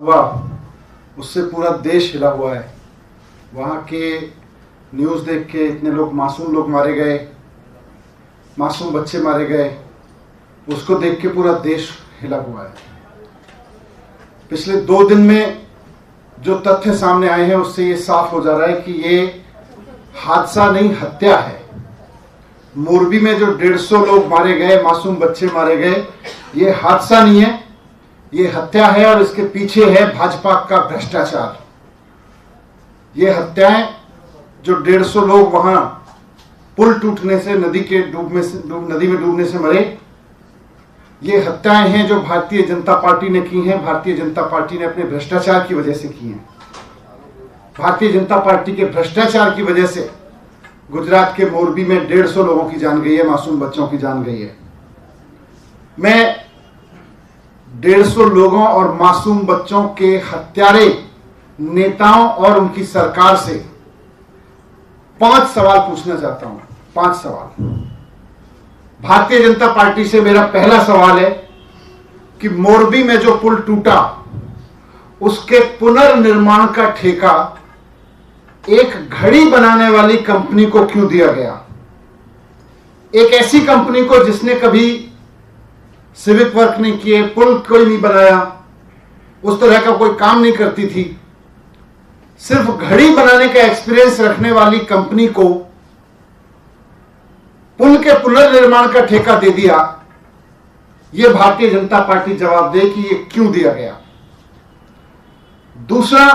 हुआ उससे पूरा देश हिला हुआ है। वहाँ के न्यूज़ देख के इतने मासूम लोग मारे गए, मासूम बच्चे मारे गए, उसको देख के पूरा देश हिला हुआ है। पिछले 2 दिन में जो तथ्य सामने आए हैं उससे ये साफ हो जा रहा है कि ये हादसा नहीं, हत्या है। मोरबी में जो 150 लोग मारे गए, मासूम बच्चे मारे गए, ये हादसा नहीं है, ये हत्या है। और इसके पीछे है भाजपा का भ्रष्टाचार। ये हत्याएं जो 150 लोग वहां पुल टूटने से, नदी में डूबने से मरे, ये हत्याएं हैं जो भारतीय जनता पार्टी ने की हैं। भारतीय जनता पार्टी ने अपने भ्रष्टाचार की वजह से की हैं। भारतीय जनता पार्टी के भ्रष्टाचार की वजह से गुजरात के मोरबी में 150 लोगों की जान गई है, मासूम बच्चों की जान गई है। मैं 150 लोगों और मासूम बच्चों के हत्यारे नेताओं और उनकी सरकार से 5 सवाल पूछना चाहता हूं। 5 सवाल। भारतीय जनता पार्टी से मेरा पहला सवाल है कि मोरबी में जो पुल टूटा उसके पुनर्निर्माण का ठेका एक घड़ी बनाने वाली कंपनी को क्यों दिया गया? एक ऐसी कंपनी को जिसने कभी सिविक वर्क नहीं किए, पुल कोई नहीं बनाया, उस तरह का कोई काम नहीं करती थी, सिर्फ घड़ी बनाने का एक्सपीरियंस रखने वाली कंपनी को पुल के पुनर्निर्माण का ठेका दे दिया। यह भारतीय जनता पार्टी जवाब दे कि यह क्यों दिया गया। दूसरा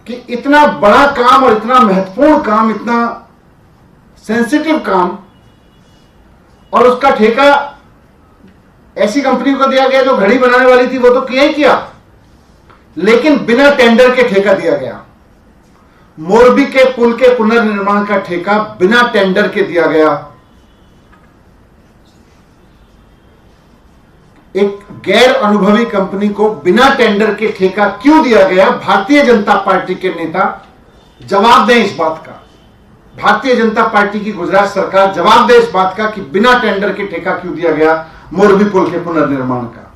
कि इतना बड़ा काम और इतना महत्वपूर्ण काम, इतना सेंसिटिव काम, और उसका ठेका ऐसी कंपनी को दिया गया जो घड़ी बनाने वाली थी। वो तो किया ही किया, लेकिन बिना टेंडर के ठेका दिया गया। मोरबी के पुल के पुनर्निर्माण का ठेका बिना टेंडर के दिया गया। एक गैर अनुभवी कंपनी को बिना टेंडर के ठेका क्यों दिया गया? भारतीय जनता पार्टी के नेता जवाब दें इस बात का। भारतीय जनता पार्टी की गुजरात सरकार जवाब दे इस बात का कि बिना टेंडर के ठेका क्यों दिया गया मोरबी पुल के पुनर्निर्माण का।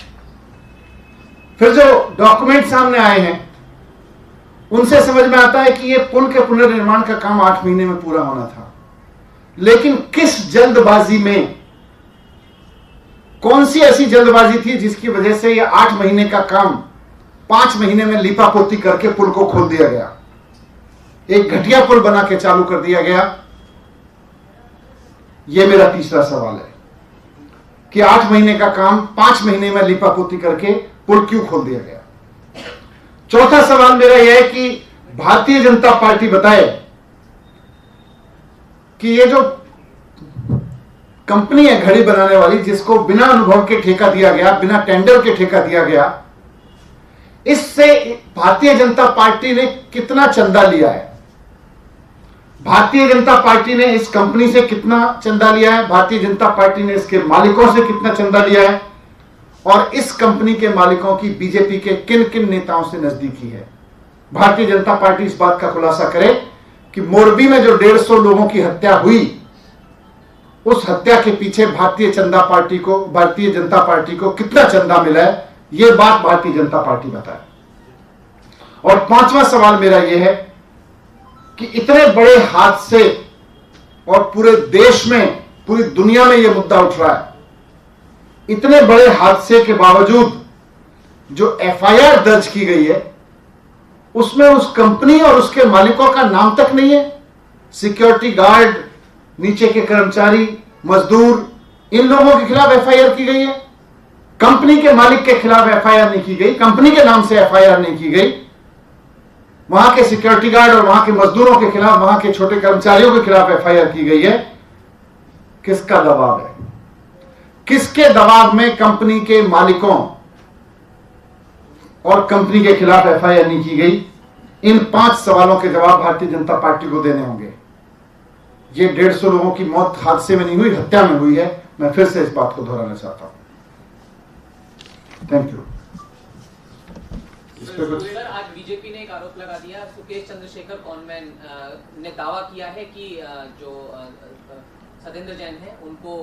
फिर जो डॉक्यूमेंट सामने आए हैं उनसे समझ में आता है कि यह पुल के पुनर्निर्माण का काम 8 महीने में पूरा होना था। लेकिन किस जल्दबाजी में, कौन सी ऐसी जल्दबाजी थी जिसकी वजह से यह 8 महीने का काम 5 महीने में लीपापोती करके पुल को खोल दिया गया? एक घटिया पुल बना के चालू कर दिया गया। यह मेरा तीसरा सवाल है कि 8 महीने का काम 5 महीने में लीपापोती करके पुल क्यों खोल दिया गया? चौथा सवाल मेरा यह है कि भारतीय जनता पार्टी बताए कि यह जो कंपनी है घड़ी बनाने वाली, जिसको बिना अनुभव के ठेका दिया गया, बिना टेंडर के ठेका दिया गया, इससे भारतीय जनता पार्टी ने कितना चंदा लिया है? भारतीय जनता पार्टी ने इस कंपनी से कितना चंदा लिया है? भारतीय जनता पार्टी ने इसके मालिकों से कितना चंदा लिया है? और इस कंपनी के मालिकों की बीजेपी के किन किन नेताओं से नजदीकी है? भारतीय जनता पार्टी इस बात का खुलासा करे कि मोरबी में जो 150 लोगों की हत्या हुई, उस हत्या के पीछे भारतीय जनता पार्टी को कितना चंदा मिला है, यह बात भारतीय जनता पार्टी बताए। और 5वां सवाल मेरा यह है कि इतने बड़े हादसे और पूरे देश में, पूरी दुनिया में यह मुद्दा उठ रहा है, इतने बड़े हादसे के बावजूद जो एफआईआर दर्ज की गई है उसमें उस कंपनी और उसके मालिकों का नाम तक नहीं है। सिक्योरिटी गार्ड, नीचे के कर्मचारी, मजदूर, इन लोगों के खिलाफ एफआईआर की गई है। कंपनी के मालिक के खिलाफ एफआईआर नहीं की गई, कंपनी के नाम से एफआईआर नहीं की गई। वहां के सिक्योरिटी गार्ड और वहां के मजदूरों के खिलाफ, वहां के छोटे कर्मचारियों के खिलाफ एफआईआर की गई है। किसका दबाव है? किसके दबाव में कंपनी के मालिकों और कंपनी के खिलाफ एफआईआर नहीं की गई? इन 5 सवालों के जवाब भारतीय जनता पार्टी को देने होंगे। ये 150 लोगों की मौत हादसे में नहीं हुई, हत्या में हुई है। मैं फिर से इस बात को दोहराना चाहता हूं। Thank you. आज बीजेपी ने एक आरोप लगा दिया, सुकेश चंद्रशेखर कॉनमैन ने दावा किया है कि जो सत्येंद्र जैन है, उनको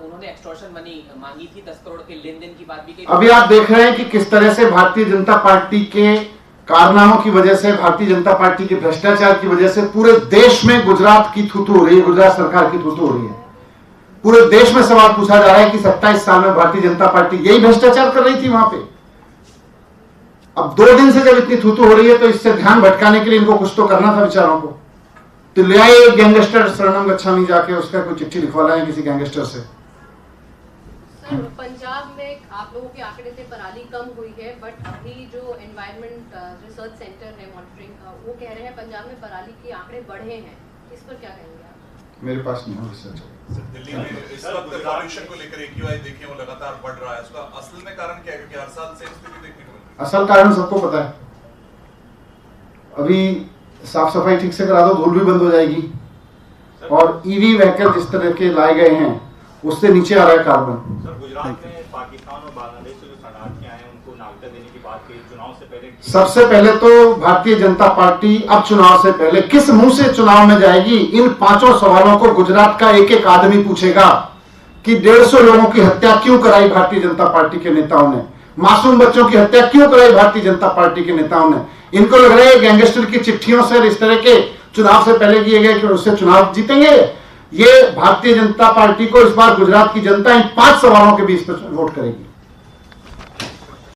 उन्होंने एक्सटॉर्शन मनी मांगी थी, 10 करोड़ के लेन देन की बात भी कही। अभी आप देख रहे हैं कि किस तरह से भारतीय जनता पार्टी के कारनामों की वजह से, भारतीय जनता पार्टी के भ्रष्टाचार की वजह से पूरे देश में गुजरात की थूथू हो रही है, गुजरात सरकार की थूथू हो रही है। पूरे देश में सवाल पूछा जा रहा है कि 27 साल में भारतीय जनता पार्टी यही भ्रष्टाचार कर रही थी वहां पे। अब 2 दिन से जब इतनी थूथू हो रही है तो इससे ध्यान भटकाने के लिए इनको कुछ तो करना था बेचारों को। तो ले आए एक गैंगस्टर शरणम गच्छामी, जाके उसका कोई चिट्ठी लिखवा लाए किसी गैंगस्टर से। सर, पंजाब में आप लोगों के आंकड़े से पराली कम हुई है, बट अभी जो एनवायरमेंट रिसर्च सेंटर है मॉनिटरिंग का, वो कह रहे हैं पंजाब में पराली के आंकड़े बढ़े हैं। इस पर क्या कहेंगे आप? मेरे पास नहीं हो रिसर्च। दिल्ली में इस वक्त पॉल्यूशन को लेकर AQI देखिए वो लगातार बढ़ रहा है, उसका असल में कारण क्या है? क्योंकि हर साल सेम स्थिति देखने को मिलती है। असल कारण सबको पता है। अभी साफ सफाई ठीक से करा दो, धूल भी बंद हो जाएगी। और ईवी व्हीकल जिस तरह के लाए गए हैं उससे नीचे आ रहा है कार्बन। सर, गुजरात में पाकिस्तान और बांग्लादेश से जो शरणार्थी आए हैं उनको नागरिकता देने की बात की चुनाव से पहले। सबसे पहले तो भारतीय जनता पार्टी अब चुनाव से पहले किस मुंह से चुनाव में जाएगी, इन 5 सवालों को गुजरात का एक एक आदमी पूछेगा कि 150 लोगों की हत्या क्यों कराई भारतीय जनता पार्टी के नेताओं ने, मासूम बच्चों की हत्या क्यों कराई भारतीय जनता पार्टी के नेताओं ने। इनको लग रहा है गैंगस्टर की चिट्ठियों से इस तरह के चुनाव से पहले किए गए कि उससे चुनाव जीतेंगे। ये भारतीय जनता पार्टी को इस बार गुजरात की जनता इन 5 सवालों के बीच पर वोट करेगी।